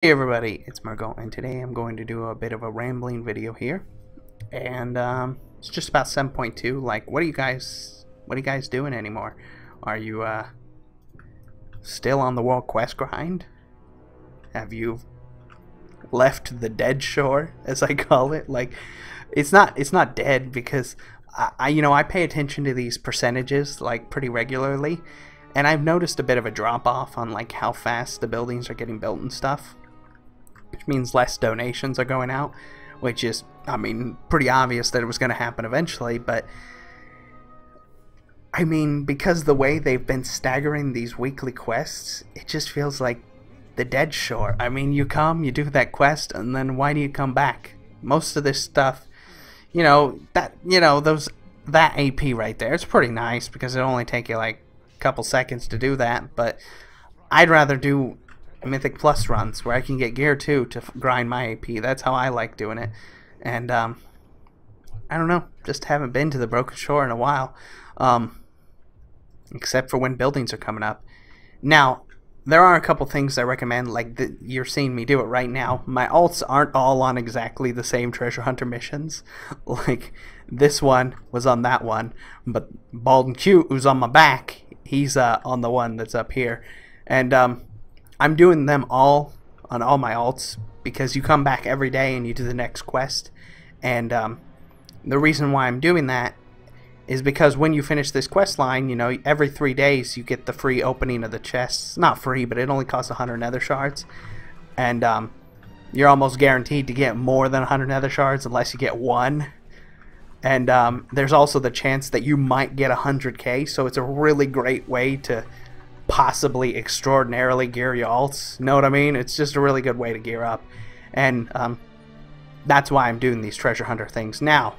Hey everybody, it's Margot, and today I'm going to do a bit of a rambling video here, and it's just about 7.2. Like, what are you guys doing anymore? Are you still on the world quest grind? Have you left the dead shore, as I call it? Like, it's not dead, because I pay attention to these percentages like pretty regularly, and I've noticed a bit of a drop off on like how fast the buildings are getting built and stuff, which means less donations are going out, which is, I mean, pretty obvious that it was going to happen eventually. But I mean, because the way they've been staggering these weekly quests, it just feels like the dead shore. I mean, you come, you do that quest, and then why do you come back? Most of this stuff, that AP right there, it's pretty nice because it only take you like a couple seconds to do that. But I'd rather do Mythic Plus runs where I can get gear too to grind my AP. That's how I like doing it. And I don't know, just haven't been to the Broken Shore in a while, except for when buildings are coming up. Now there are a couple things I recommend, like you're seeing me do it right now. My alts aren't all on exactly the same treasure hunter missions. Like, this one was on that one, but Bald and Cute, who's on my back, he's on the one that's up here. And I'm doing them all on all my alts because you come back every day and you do the next quest. And the reason why I'm doing that is because when you finish this quest line, every 3 days you get the free opening of the chests. Not free, but it only costs 100 nether shards. And you're almost guaranteed to get more than 100 nether shards unless you get one. And there's also the chance that you might get 100k, so it's a really great way to possibly extraordinarily gear your alts. Know what I mean? It's just a really good way to gear up. And that's why I'm doing these treasure hunter things. Now,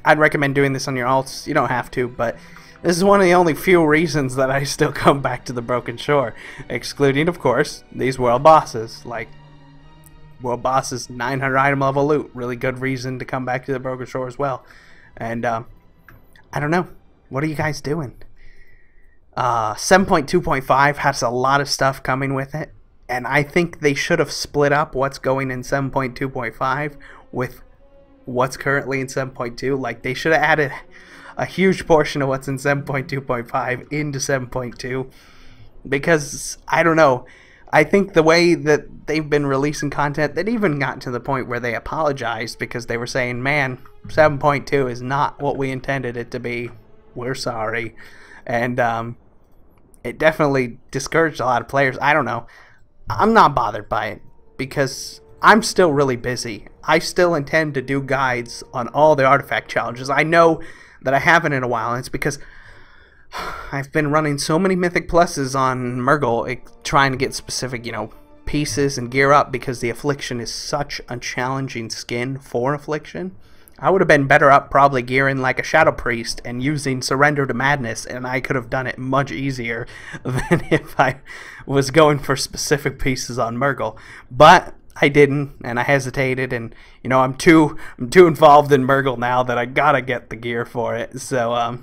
I'd recommend doing this on your alts. You don't have to, but this is one of the only few reasons that I still come back to the Broken Shore, excluding, of course, these world bosses. Like, world bosses, 900 item level loot, really good reason to come back to the Broken Shore as well. And I don't know, what are you guys doing? 7.2.5 has a lot of stuff coming with it, and I think they should have split up what's going in 7.2.5 with what's currently in 7.2. Like, they should have added a huge portion of what's in 7.2.5 into 7.2, because I don't know, I think the way that they've been releasing content, that even got to the point where they apologized because they were saying, man, 7.2 is not what we intended it to be, we're sorry. And it definitely discouraged a lot of players. I don't know. I'm not bothered by it because I'm still really busy. I still intend to do guides on all the artifact challenges. I know that I haven't in a while, and it's because I've been running so many Mythic Pluses on Murgle, trying to get specific, pieces and gear up, because the Affliction is such a challenging skin for Affliction. I would have been better up probably gearing like a Shadow Priest and using Surrender to Madness, and I could have done it much easier than if I was going for specific pieces on Murgle. But I didn't, and I hesitated, and I'm too involved in Murgle now that I gotta get the gear for it. So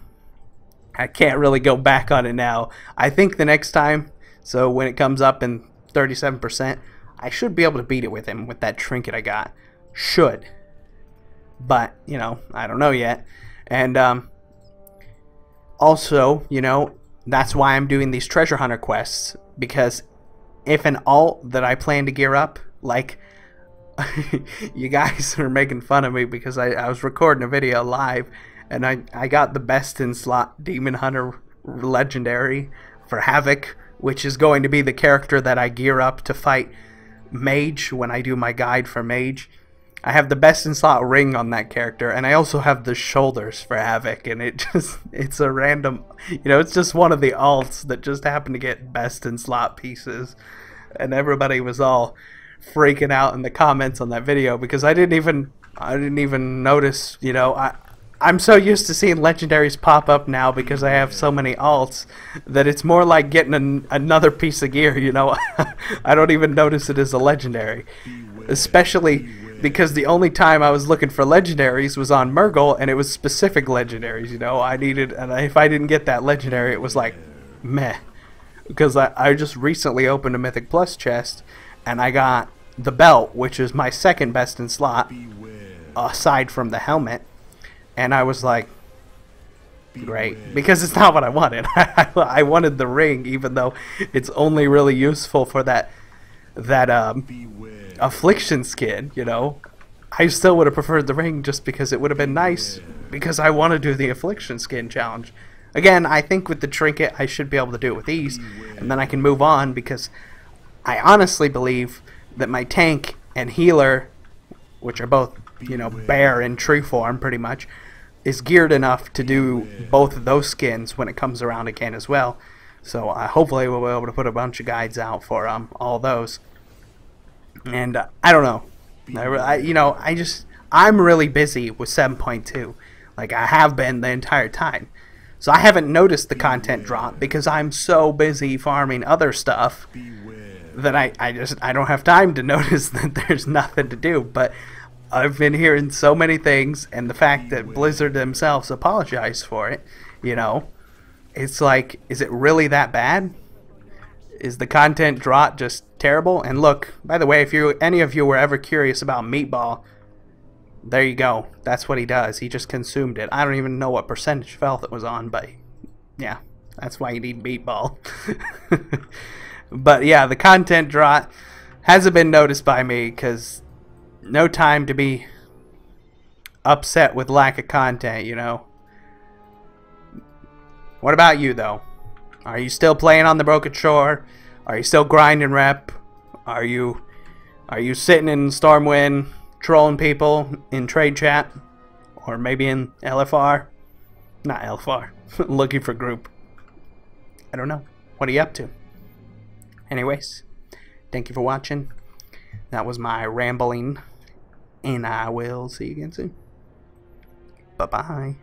I can't really go back on it now. I think the next time, so when it comes up in 37%, I should be able to beat it with him with that trinket I got. Should. But, I don't know yet. And also, that's why I'm doing these treasure hunter quests, because if an alt that I plan to gear up, like, you guys are making fun of me because I was recording a video live, and I got the best in slot Demon Hunter Legendary for Havoc, which is going to be the character that I gear up to fight Mage when I do my guide for Mage. I have the best in slot ring on that character, and I also have the shoulders for Havoc, and it's a random, it's just one of the alts that just happened to get best in slot pieces. And everybody was all freaking out in the comments on that video because I didn't even notice, I'm so used to seeing legendaries pop up now because I have so many alts that it's more like getting another piece of gear, I don't even notice it as a legendary, especially because the only time I was looking for legendaries was on Murgle, and it was specific legendaries, I needed, and if I didn't get that legendary, it was like, meh. because I just recently opened a Mythic Plus chest, and I got the belt, which is my second best in slot, aside from the helmet, and I was like, great, because it's not what I wanted. I wanted the ring, even though it's only really useful for that affliction skin, you know. I still would have preferred the ring just because it would have been nice, because I want to do the affliction skin challenge. Again, I think with the trinket I should be able to do it with ease, and then I can move on, because I honestly believe that my tank and healer, which are both, you know, bear and tree form pretty much, is geared enough to do both of those skins when it comes around again as well. So hopefully we'll be able to put a bunch of guides out for all those. And I don't know. I'm really busy with 7.2. Like I have been the entire time. So I haven't noticed the content drop because I'm so busy farming other stuff that I don't have time to notice that there's nothing to do. But I've been hearing so many things, and the fact that Blizzard themselves apologized for it, you know, it's like, is it really that bad? Is the content drop just terrible? And look, by the way, if any of you were ever curious about Meatball, there you go. That's what he does. He just consumed it. I don't even know what percentage of health it was on, but yeah, that's why you need Meatball. But yeah, the content drop hasn't been noticed by me because no time to be upset with lack of content, you know. What about you, though? Are you still playing on the Broken Shore? Are you still grinding rep? Are you sitting in Stormwind trolling people in trade chat? Or maybe in LFR? Not LFR. Looking for group. I don't know. What are you up to? Anyways, thank you for watching. That was my rambling. And I will see you again soon. Bye-bye.